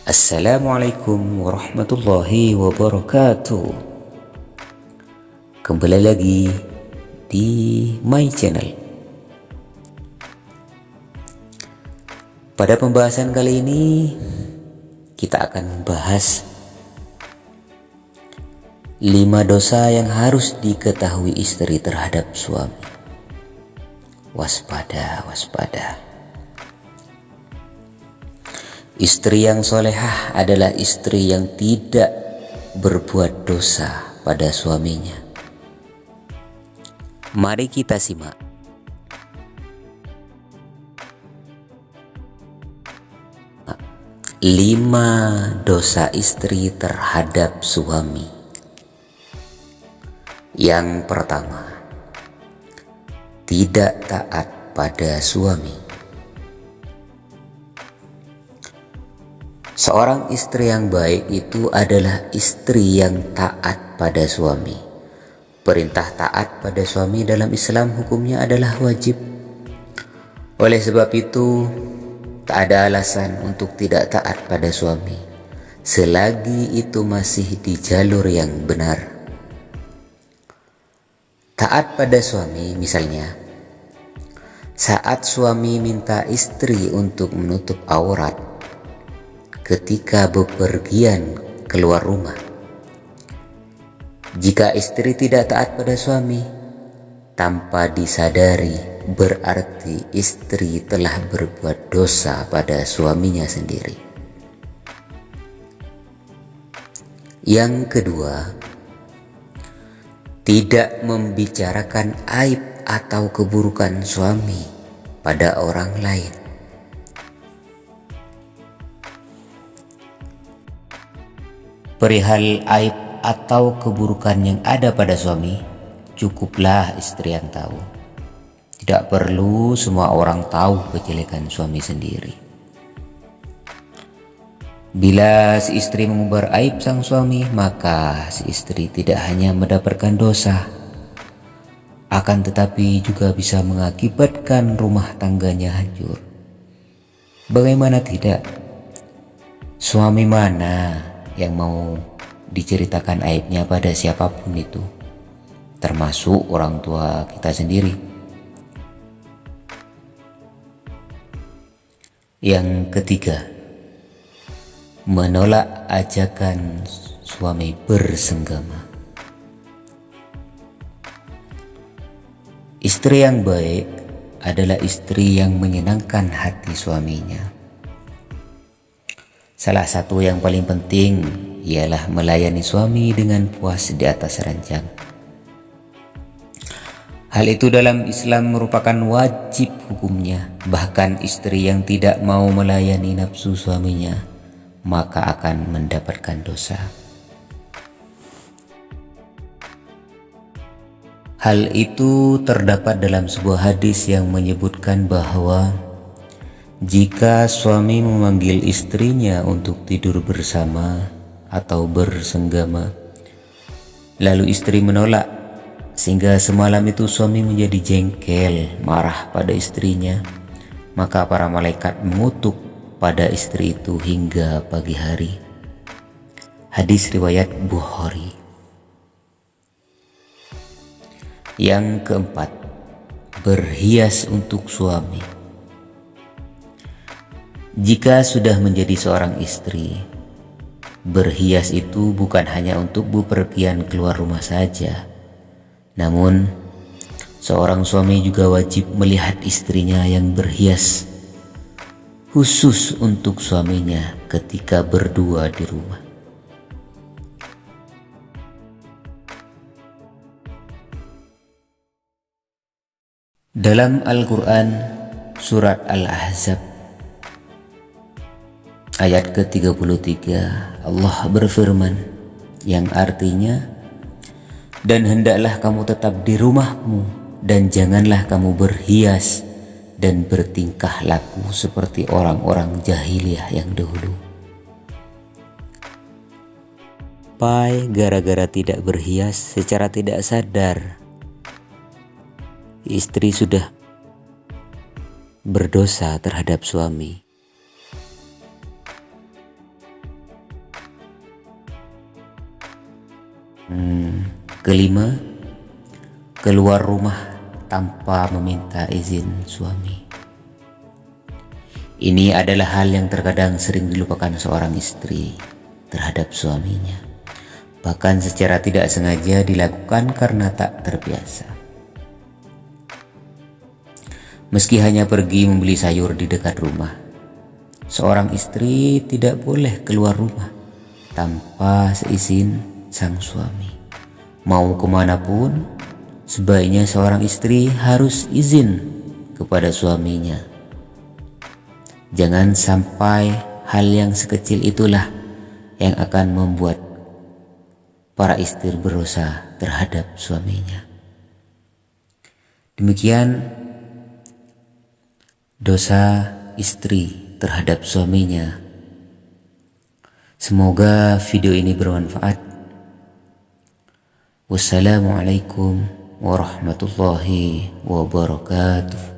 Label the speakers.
Speaker 1: Assalamualaikum warahmatullahi wabarakatuh. Kembali lagi di my channel. Pada pembahasan kali ini kita akan membahas 5 dosa yang harus diketahui istri terhadap suami. Waspada, waspada. Istri yang solehah adalah istri yang tidak berbuat dosa pada suaminya. Mari kita simak. Lima dosa istri terhadap suami. Yang pertama, tidak taat pada suami. Seorang istri yang baik itu adalah istri yang taat pada suami. Perintah taat pada suami dalam Islam hukumnya adalah wajib. Oleh sebab itu, tak ada alasan untuk tidak taat pada suami, selagi itu masih di jalur yang benar. Taat pada suami misalnya, saat suami minta istri untuk menutup aurat ketika bepergian keluar rumah. Jika istri tidak taat pada suami tanpa disadari, berarti istri telah berbuat dosa pada suaminya sendiri. Yang kedua, tidak membicarakan aib atau keburukan suami pada orang lain. Perihal aib atau keburukan yang ada pada suami, cukuplah istri yang tahu. Tidak perlu semua orang tahu kejelekan suami sendiri. Bila si istri mengumbar aib sang suami, maka si istri tidak hanya mendapatkan dosa, akan tetapi juga bisa mengakibatkan rumah tangganya hancur. Bagaimana tidak? Suami mana yang mau diceritakan aibnya pada siapapun itu, termasuk orang tua kita sendiri? Yang ketiga, menolak ajakan suami bersenggama. Istri yang baik adalah istri yang menyenangkan hati suaminya. Salah satu yang paling penting ialah melayani suami dengan puas di atas ranjang. Hal itu dalam Islam merupakan wajib hukumnya. Bahkan istri yang tidak mau melayani nafsu suaminya, maka akan mendapatkan dosa. Hal itu terdapat dalam sebuah hadis yang menyebutkan bahwa jika suami memanggil istrinya untuk tidur bersama atau bersenggama, lalu istri menolak, sehingga semalam itu suami menjadi jengkel, marah pada istrinya, maka para malaikat mengutuk pada istri itu hingga pagi hari. Hadis riwayat Bukhari. Yang keempat, berhias untuk suami. Jika sudah menjadi seorang istri, berhias itu bukan hanya untuk bepergian keluar rumah saja, namun seorang suami juga wajib melihat istrinya yang berhias, khusus untuk suaminya ketika berdua di rumah. Dalam Al-Quran, surat Al-Ahzab ayat ke-33, Allah berfirman yang artinya, dan hendaklah kamu tetap di rumahmu, dan janganlah kamu berhias dan bertingkah laku seperti orang-orang jahiliyah yang dahulu. Pai gara-gara tidak berhias secara tidak sadar, istri sudah berdosa terhadap suami. Kelima, keluar rumah tanpa meminta izin suami. Ini adalah hal yang terkadang sering dilupakan seorang istri terhadap suaminya. Bahkan secara tidak sengaja dilakukan karena tak terbiasa. Meski hanya pergi membeli sayur di dekat rumah, seorang istri tidak boleh keluar rumah tanpa seizin sang suami. Mau kemanapun, sebaiknya seorang istri harus izin kepada suaminya. Jangan sampai hal yang sekecil itulah yang akan membuat para istri berdosa terhadap suaminya. Demikian dosa istri terhadap suaminya. Semoga video ini bermanfaat. Wassalamualaikum warahmatullahi wabarakatuh.